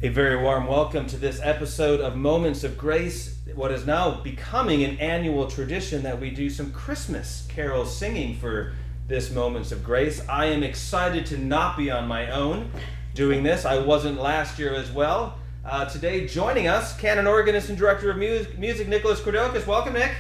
A very warm welcome to this episode of Moments of Grace, what is now becoming an annual tradition that we do some Christmas carol singing for this Moments of Grace. I am excited to not be on my own doing this. I wasn't last year as well. Today joining us, Canon organist and director of music, Nicholas Cordelkis. Welcome, Nick.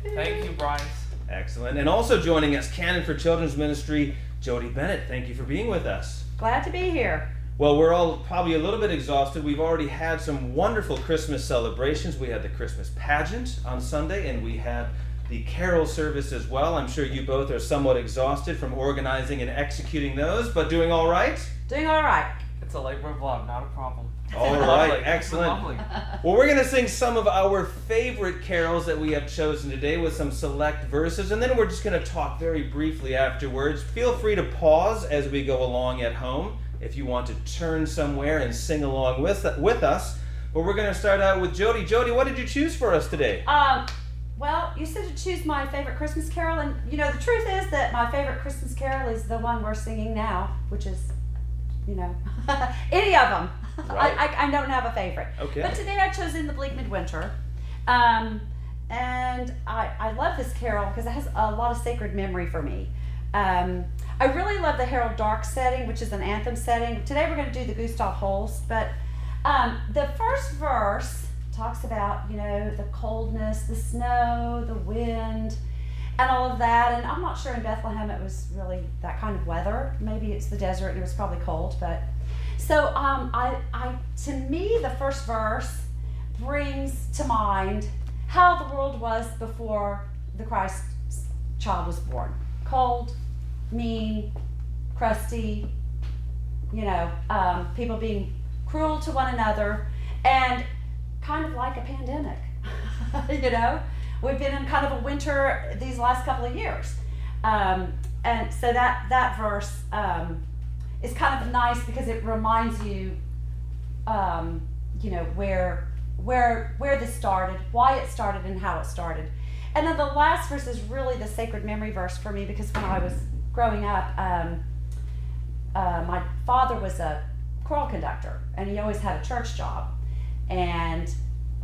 Thank you, Bryce. Excellent. And also joining us, Canon for Children's Ministry, Jodi Bennett. Thank you for being with us. Glad to be here. Well, we're all probably a little bit exhausted. We've already had some wonderful Christmas celebrations. We had the Christmas pageant on Sunday, and we had the carol service as well. I'm sure you both are somewhat exhausted from organizing and executing those, but doing all right? Doing all right. It's a labor of love, not a problem. All right, excellent. Well, we're going to sing some of our favorite carols that we have chosen today with some select verses, and then we're just going to talk very briefly afterwards. Feel free to pause as we go along at home if you want to turn somewhere and sing along with us. But we're going to start out with Jodi. Jodi, what did you choose for us today? Well, you said to choose my favorite Christmas carol, and you know, the truth is that my favorite Christmas carol is the one we're singing now, which is, you know, any of them. Right. I don't have a favorite. Okay. But today I chose In the Bleak Midwinter. And I love this carol because it has a lot of sacred memory for me. I really love the Harold Dark setting, which is an anthem setting. Today we're going to do the Gustav Holst, but the first verse talks about, you know, the coldness, the snow, the wind, and all of that. And I'm not sure in Bethlehem it was really that kind of weather. Maybe it's the desert and it was probably cold, but so to me the first verse brings to mind how the world was before the Christ child was born. Cold, mean, crusty, you know, people being cruel to one another, and kind of like a pandemic. You know, we've been in kind of a winter these last couple of years, and so that verse is kind of nice because it reminds you, you know, where this started, why it started, and how it started. And then the last verse is really the sacred memory verse for me because when I was growing up, my father was a choral conductor and he always had a church job. And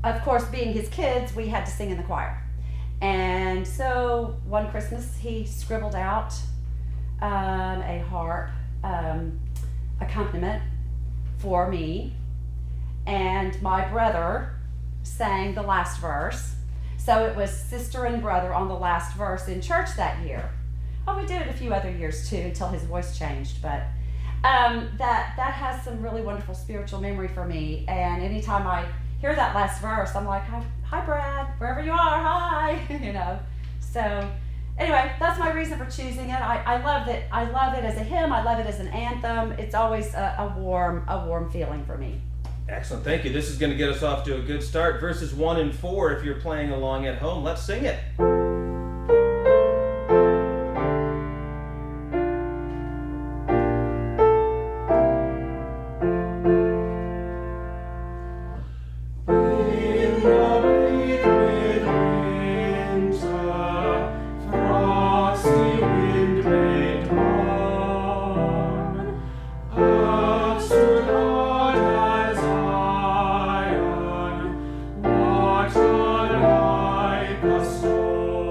of course, being his kids, we had to sing in the choir. And so one Christmas, he scribbled out a harp accompaniment for me. And my brother sang the last verse. So it was sister and brother on the last verse in church that year. Oh, we did it a few other years too until his voice changed, but that has some really wonderful spiritual memory for me. And anytime I hear that last verse, I'm like, hi Brad, wherever you are, hi, you know. So anyway, that's my reason for choosing it. I love it. I love it as a hymn. I love it as an anthem. It's always a warm feeling for me. Excellent, thank you. This is going to get us off to a good start. Verses 1 and 4, if you're playing along at home, let's sing it. Soul.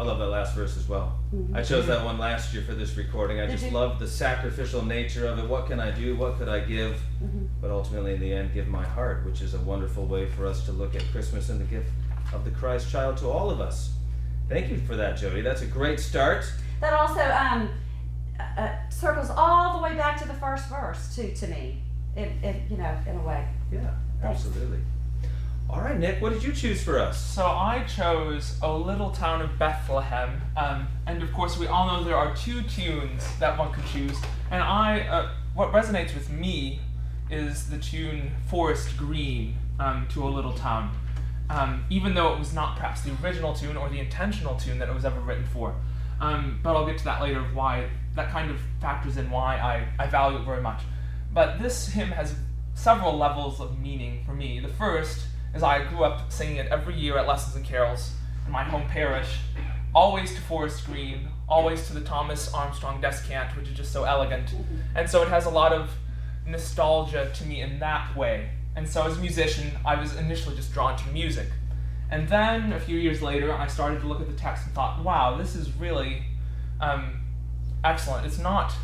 love that last verse as well. I chose that one last year for this recording. I just love the sacrificial nature of it. What can I do? What could I give? But ultimately, in the end, give my heart, which is a wonderful way for us to look at Christmas and the gift of the Christ child to all of us. Thank you for that, Jodi. That's a great start. That also circles all the way back to the first verse, too, to me, in a way. Yeah, Thanks. absolutely. All right, Nick, what did you choose for us? So I chose O Little Town of Bethlehem, and of course we all know there are two tunes that one could choose, and what resonates with me is the tune Forest Green to O Little Town, even though it was not perhaps the original tune or the intentional tune that it was ever written for. But I'll get to that later of why that kind of factors in why I value it very much. But this hymn has several levels of meaning for me. The first is I grew up singing it every year at lessons and carols in my home parish, always to Forest Green, always to the Thomas Armstrong descant, which is just so elegant. And so it has a lot of nostalgia to me in that way. And so as a musician, I was initially just drawn to music. And then a few years later, I started to look at the text and thought, wow, this is really excellent. It's not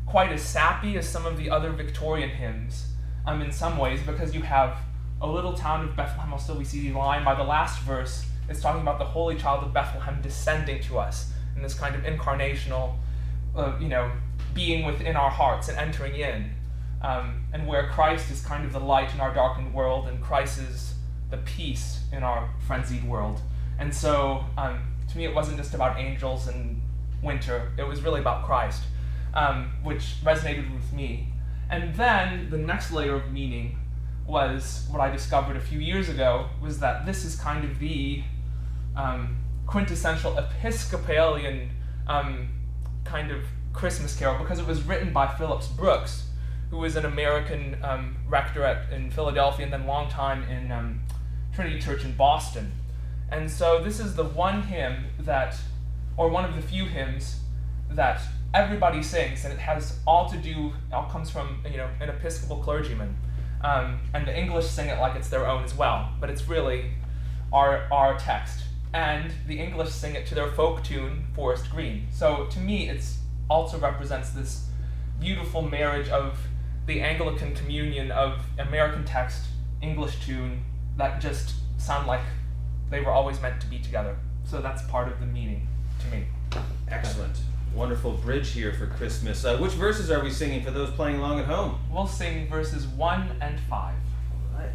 quite as sappy as some of the other Victorian hymns in some ways, because you have O Little Town of Bethlehem will still be see thee line. By the last verse, it's talking about the Holy Child of Bethlehem descending to us in this kind of incarnational, being within our hearts and entering in. And where Christ is kind of the light in our darkened world, and Christ is the peace in our frenzied world. And so, to me, it wasn't just about angels and winter. It was really about Christ, which resonated with me. And then the next layer of meaning was what I discovered a few years ago, was that this is kind of the quintessential Episcopalian kind of Christmas carol, because it was written by Phillips Brooks, who was an American rector in Philadelphia and then long time in Trinity Church in Boston. And so this is the one hymn one of the few hymns that everybody sings, and it all comes from an Episcopal clergyman. And the English sing it like it's their own as well, but it's really our text. And the English sing it to their folk tune, Forest Green. So to me, it also represents this beautiful marriage of the Anglican communion of American text, English tune, that just sound like they were always meant to be together. So that's part of the meaning to me. Excellent. Wonderful bridge here for Christmas. Which verses are we singing for those playing along at home? We'll sing verses 1 and 5. All right.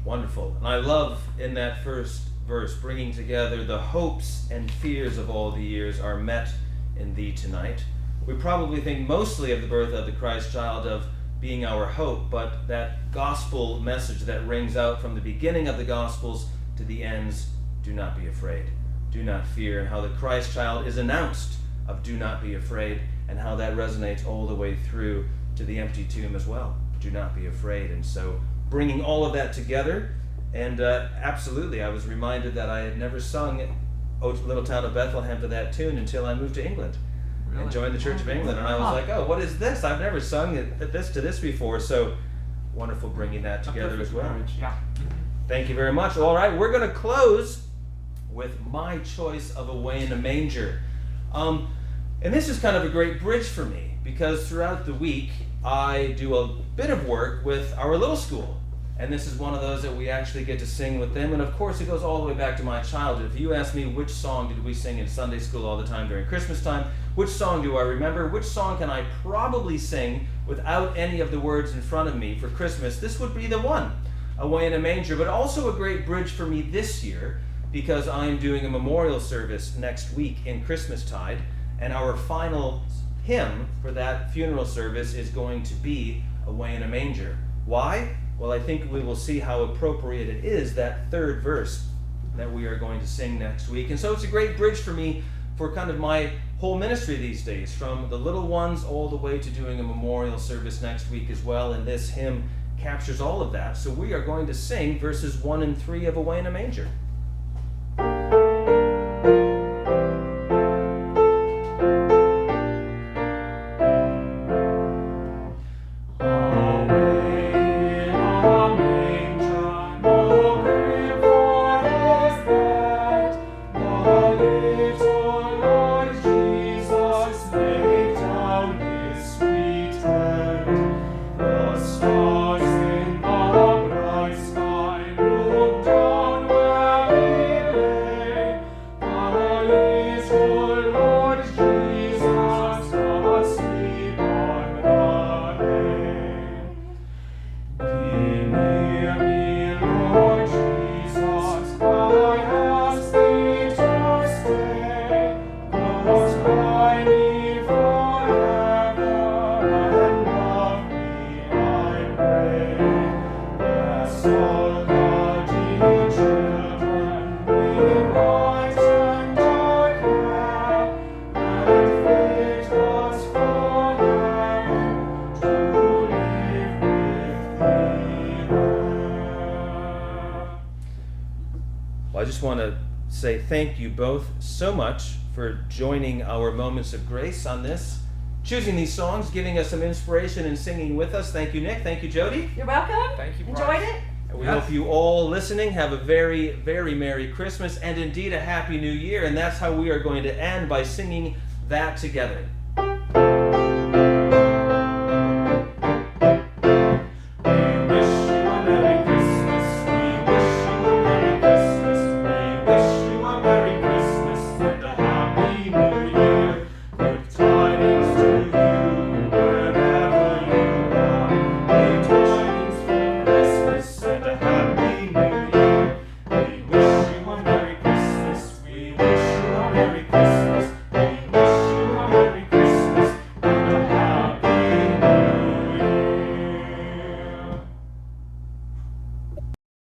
Wonderful. And I love in that first verse, bringing together the hopes and fears of all the years are met in thee tonight. We probably think mostly of the birth of the Christ child of being our hope, but that gospel message that rings out from the beginning of the Gospels to the ends, do not be afraid, do not fear, and how the Christ child is announced of do not be afraid, and how that resonates all the way through to the empty tomb as well. do not be afraid. And so bringing all of that together, and absolutely, I was reminded that I had never sung "O Little Town of Bethlehem" to that tune until I moved to England and joined the Church of England. And I was like, oh, what is this? I've never sung this to this before. So wonderful bringing that together as well. Yeah. Thank you very much. All right, we're going to close with my choice of "Away in a Manger." And this is kind of a great bridge for me, because throughout the week I do a bit of work with our little school. And this is one of those that we actually get to sing with them. And of course, it goes all the way back to my childhood. If you ask me which song did we sing in Sunday school all the time during Christmas time, which song do I remember, which song can I probably sing without any of the words in front of me for Christmas, this would be the one, "Away in a Manger." But also a great bridge for me this year, because I'm doing a memorial service next week in Christmastide, and our final hymn for that funeral service is going to be "Away in a Manger." Why? Well, I think we will see how appropriate it is, that third verse that we are going to sing next week. And so it's a great bridge for me for kind of my whole ministry these days, from the little ones all the way to doing a memorial service next week as well. And this hymn captures all of that. So we are going to sing verses 1 and 3 of "Away in a Manger." I just want to say thank you both so much for joining our Moments of Grace on this, choosing these songs, giving us some inspiration and singing with us. Thank you, Nick. Thank you, Jodi. You're welcome. Thank you, Bryce. Enjoyed it? And we hope you all listening have a very, very Merry Christmas and indeed a Happy New Year. And that's how we are going to end, by singing that together.